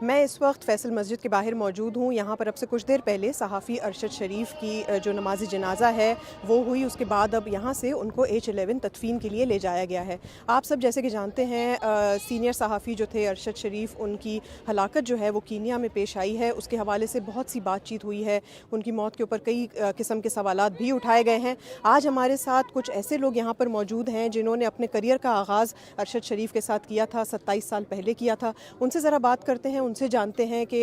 मैं इस वक्त फैसल मस्जिद के बाहर मौजूद हूँ। यहाँ पर अब से कुछ देर पहले सहाफ़ी अरशद शरीफ की जो नमाज जनाजा है वो हुई। उसके बाद अब यहाँ से उनको H11 तदफीन के लिए ले जाया गया है। आप सब जैसे कि जानते हैं सीनियर सहाफ़ी जो थे अरशद शरीफ, उनकी हलाकत जो है वो कीनिया में पेश आई है। उसके हवाले से बहुत सी बातचीत हुई है। उनकी मौत के ऊपर कई किस्म के सवालात भी उठाए गए हैं। आज हमारे साथ कुछ ऐसे लोग यहाँ पर मौजूद हैं जिन्होंने अपने करियर का आगाज़ अरशद शरीफ के साथ किया था, 27 साल पहले किया था। उनसे ज़रा बात करते हैं, उनसे जानते हैं कि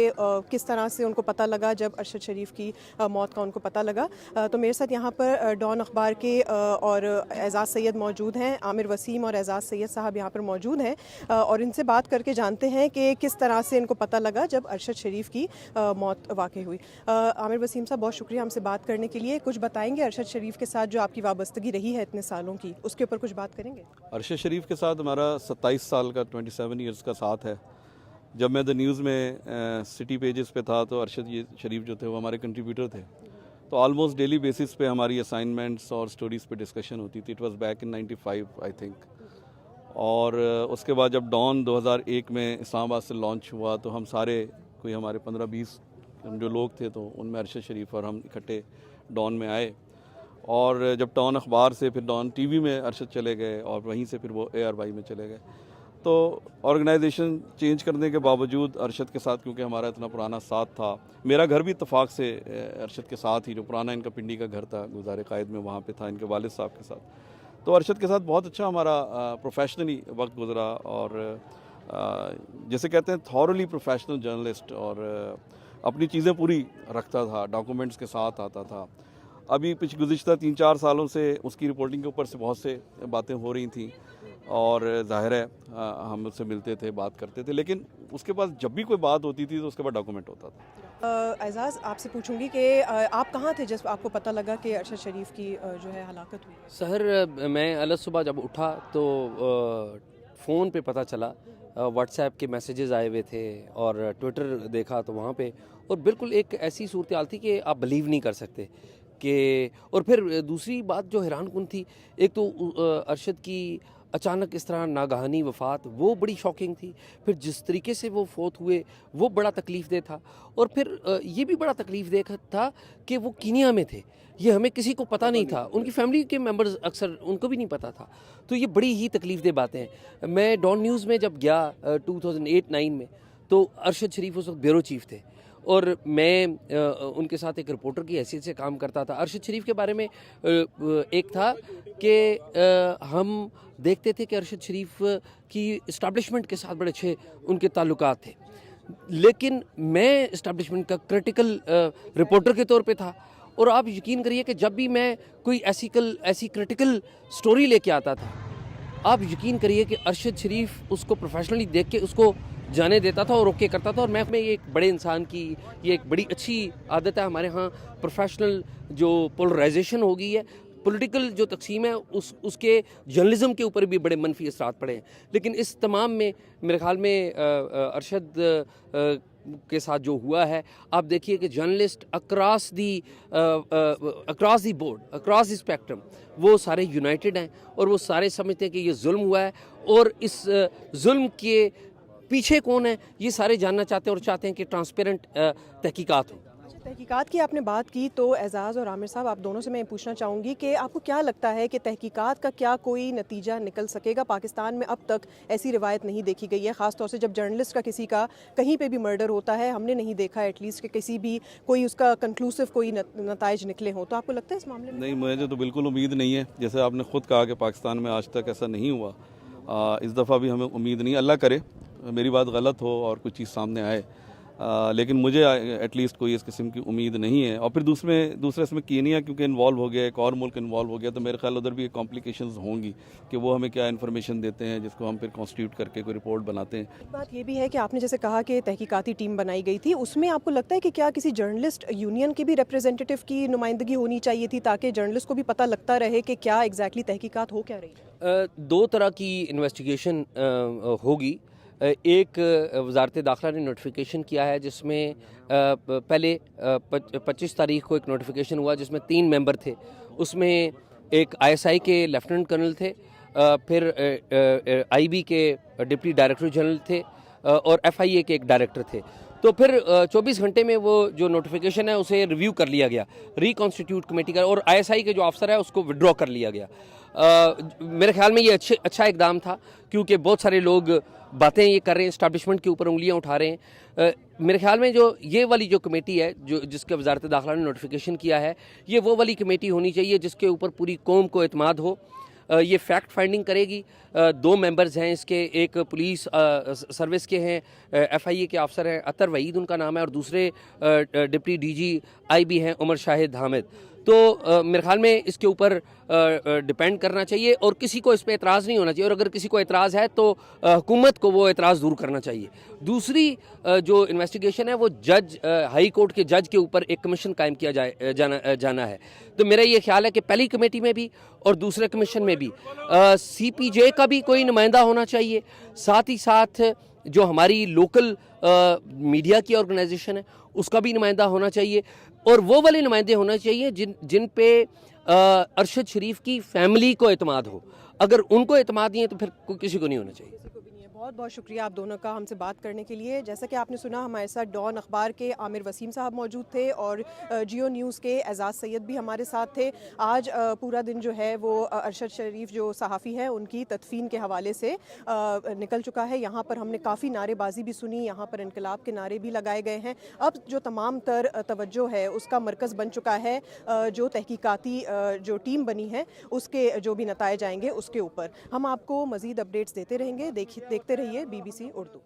किस तरह से उनको पता लगा जब अरशद शरीफ की मौत का उनको पता लगा। तो मेरे साथ यहाँ पर डॉन अखबार के और एजाज़ सैयद मौजूद हैं। आमिर वसीम और एजाज़ सैयद साहब यहाँ पर मौजूद हैं और इनसे बात करके जानते हैं कि किस तरह से इनको पता लगा जब अरशद शरीफ की मौत वाक़ई हुई। आमिर वसीम साहब, बहुत शुक्रिया हमसे बात करने के लिए। कुछ बताएंगे अरशद शरीफ के साथ जो आपकी वाबस्तगी रही है इतने सालों की, उसके ऊपर कुछ बात करेंगे? अरशद शरीफ के साथ हमारा 27 साल का 27 ईयर्स का साथ है। जब मैं द न्यूज़ में सिटी पेजेस पे था तो अरशद शरीफ जो थे वो हमारे कंट्रीब्यूटर थे। तो ऑलमोस्ट डेली बेसिस पे हमारी असाइनमेंट्स और स्टोरीज़ पे डिस्कशन होती थी। It was back in 95 I think. और उसके बाद जब डॉन 2001 में इस्लामाबाद से लॉन्च हुआ तो हम सारे कोई हमारे 15-20 जो लोग थे तो उनमें अरशद शरीफ और हम इकट्ठे डॉन में आए। और जब डॉन अखबार से फिर डॉन टीवी में अरशद चले गए और वहीं से फिर वो ARY में चले गए। तो ऑर्गेनाइजेशन चेंज करने के बावजूद अरशद के साथ, क्योंकि हमारा इतना पुराना साथ था, मेरा घर भी इत्तेफाक से अरशद के साथ ही, जो पुराना इनका पिंडी का घर था गुज़ारे कायद में, वहाँ पे था इनके वालिद साहब के साथ। तो अरशद के साथ बहुत अच्छा हमारा प्रोफेशनली वक्त गुजरा और जैसे कहते हैं थॉरली प्रोफेशनल जर्नलिस्ट, और अपनी चीज़ें पूरी रखता था, डॉक्यूमेंट्स के साथ आता था। अभी गुज़िश्ता 3-4 सालों से उसकी रिपोर्टिंग के ऊपर से बहुत से बातें हो रही थी और ज़ाहिर है हम उससे मिलते थे, बात करते थे, लेकिन उसके बाद जब भी कोई बात होती थी तो उसके बाद डॉक्यूमेंट होता था। एजाज़, आपसे पूछूंगी कि आप कहाँ थे जब आपको पता लगा कि अरशद शरीफ की जो है हलाकत हुई? सहर मैं अलग सुबह जब उठा तो फ़ोन पे पता चला, व्हाट्सएप के मैसेजेस आए हुए थे और ट्विटर देखा तो वहाँ पे, और बिल्कुल एक ऐसी सूरत हाल थी कि आप बिलीव नहीं कर सकते कि। और फिर दूसरी बात जो हैरान कुन थी, एक तो अरशद की अचानक इस तरह नागहानी वफ़ात, वो बड़ी शॉकिंग थी। फिर जिस तरीके से वो फोत हुए वो बड़ा तकलीफ़ दे था। और फिर ये भी बड़ा तकलीफ़ दे था कि वो कीनिया में थे, ये हमें किसी को पता नहीं था, उनकी फैमिली के मेंबर्स अक्सर उनको भी नहीं पता था। तो ये बड़ी ही तकलीफ़ दे बातें हैं। मैं डॉन न्यूज़ में जब गया 2008-9 में, तो अरशद शरीफ उस वक्त ब्यूरो चीफ़ थे और मैं उनके साथ एक रिपोर्टर की हैसियत से काम करता था। अरशद शरीफ के बारे में एक था कि हम देखते थे कि अरशद शरीफ की इस्टेब्लिशमेंट के साथ बड़े अच्छे उनके ताल्लुकात थे, लेकिन मैं इस्टेब्लिशमेंट का क्रिटिकल रिपोर्टर के तौर पे था। और आप यकीन करिए कि जब भी मैं कोई ऐसी क्रिटिकल स्टोरी लेके आता था, आप यकीन करिए कि अरशद शरीफ उसको प्रोफेशनली देख के उसको जाने देता था और ओके करता था। और मैं ये एक बड़े इंसान की ये एक बड़ी अच्छी आदत है हमारे यहाँ। प्रोफेशनल जो पोलराइजेशन हो गई है, पॉलिटिकल जो तकसीम है, उसके जर्नलिज्म के ऊपर भी बड़े मनफी असरात पड़े हैं। लेकिन इस तमाम में मेरे ख्याल में अरशद के साथ जो हुआ है, आप देखिए कि journalist across the board, across the spectrum, वो सारे यूनाइटेड हैं और वो सारे समझते हैं कि ये जुल्म हुआ है और इस जुल्म के पीछे कौन है ये सारे जानना चाहते हैं और चाहते हैं कि ट्रांसपेरेंट तहकीकात हो। तहकीकात की आपने बात की तो एजाज़ और आमिर साहब, आप दोनों से मैं पूछना चाहूँगी कि आपको क्या लगता है कि तहकीकात का क्या कोई नतीजा निकल सकेगा? पाकिस्तान में अब तक ऐसी रिवायत नहीं देखी गई है, ख़ास तौर से जब जर्नलिस्ट का किसी का कहीं पे भी मर्डर होता है, हमने नहीं देखा एटलीस्ट कि किसी भी कोई उसका कंक्लूसिव कोई नताइज निकले हों। तो आपको लगता है इस मामले में? नहीं, मुझे तो बिल्कुल उम्मीद नहीं है। जैसे आपने ख़ुद कहा कि पाकिस्तान में आज तक ऐसा नहीं हुआ, इस दफ़ा भी हमें उम्मीद नहीं। अल्लाह करे मेरी बात गलत हो और कुछ चीज़ सामने आए, लेकिन मुझे एटलीस्ट कोई इस किस्म की उम्मीद नहीं है। और फिर दूसरे इसमें कीनिया क्योंकि इन्वॉल्व हो गया, एक और मुल्क इन्वॉल्व हो गया, तो मेरे ख्याल उधर भी कॉम्प्लिकेशंस होंगी कि वो हमें क्या इन्फॉर्मेशन देते हैं जिसको हम फिर कॉन्स्टिट्यूट करके कोई रिपोर्ट बनाते हैं। एक बात ये भी है कि आपने जैसे कहा कि तहकीकाती टीम बनाई गई थी, उसमें आपको लगता है कि क्या किसी जर्नलिस्ट यूनियन के भी रिप्रेजेंटेटिव की नुमाइंदगी होनी चाहिए थी ताकि जर्नलिस्ट को भी पता लगता रहे कि क्या एग्जैक्टली तहकीकात हो क्या रही है? दो तरह की इन्वेस्टिगेशन होगी। एक वजारत दाखिला ने नोटिफिकेशन किया है जिसमें पहले 25 तारीख को एक नोटिफिकेशन हुआ जिसमें 3 मेंबर थे। उसमें एक ISI के लेफ्टिनेंट कर्नल थे, फिर IB के डिप्टी डायरेक्टर जनरल थे, और FIA के एक डायरेक्टर थे। तो फिर 24 घंटे में वो जो नोटिफिकेशन है उसे रिव्यू कर लिया गया, रिकॉन्स्टिट्यूट कमेटी का, और ISI के जो अफसर है उसको विड्रॉ कर लिया गया। मेरे ख्याल में ये अच्छा इकदाम था, क्योंकि बहुत सारे लोग बातें ये कर रहे हैं, इस्टेब्लिशमेंट के ऊपर उंगलियां उठा रहे हैं। मेरे ख्याल में जो ये वाली जो कमेटी है जो जिसके वजारत दाखिला ने नोटिफिकेशन किया है, ये वो वाली कमेटी होनी चाहिए जिसके ऊपर पूरी कौम को एतमाद हो। ये फैक्ट फाइंडिंग करेगी। 2 मेंबर्स हैं इसके, एक पुलिस सर्विस के हैं, FIA के अफसर हैं, अतर वहीद उनका नाम है, और दूसरे डिप्टी DG IB हैं उमर शाहिद हामिद। तो मेरे ख्याल में इसके ऊपर डिपेंड करना चाहिए और किसी को इस पर एतराज़ नहीं होना चाहिए, और अगर किसी को एतराज़ है तो हुकूमत को वो एतराज़ दूर करना चाहिए। दूसरी जो इन्वेस्टिगेशन है वो जज, हाई कोर्ट के जज के ऊपर एक कमीशन कायम किया जाना है। तो मेरा ये ख्याल है कि पहली कमेटी में भी और दूसरे कमीशन में भी CPJ का भी कोई नुमाइंदा होना चाहिए, साथ ही साथ जो हमारी लोकल मीडिया की ऑर्गेनाइजेशन है उसका भी नुमाइंदा होना चाहिए, और वो वाले नुमाइंदे होना चाहिए जिन पे अरशद शरीफ की फैमिली को एतमाद हो। अगर उनको एतमाद नहीं है तो फिर किसी को नहीं होना चाहिए। बहुत बहुत शुक्रिया आप दोनों का हमसे बात करने के लिए। जैसा कि आपने सुना, हमारे साथ डॉन अखबार के आमिर वसीम साहब मौजूद थे और जियो न्यूज़ के एजाज सैयद भी हमारे साथ थे। आज पूरा दिन जो है वो अरशद शरीफ जो सहाफ़ी हैं उनकी तदफीन के हवाले से निकल चुका है। यहाँ पर हमने काफ़ी नारेबाजी भी सुनी, यहाँ पर इनकलाब के नारे भी लगाए गए हैं। अब जो तमाम तर तवज्जो है उसका मरकज़ बन चुका है जो तहकीकाती जो टीम बनी है उसके जो भी नताइज आएंगे उसके ऊपर। हम आपको मज़ीद अपडेट्स देते रहेंगे। देखते रहिए BBC उर्दू।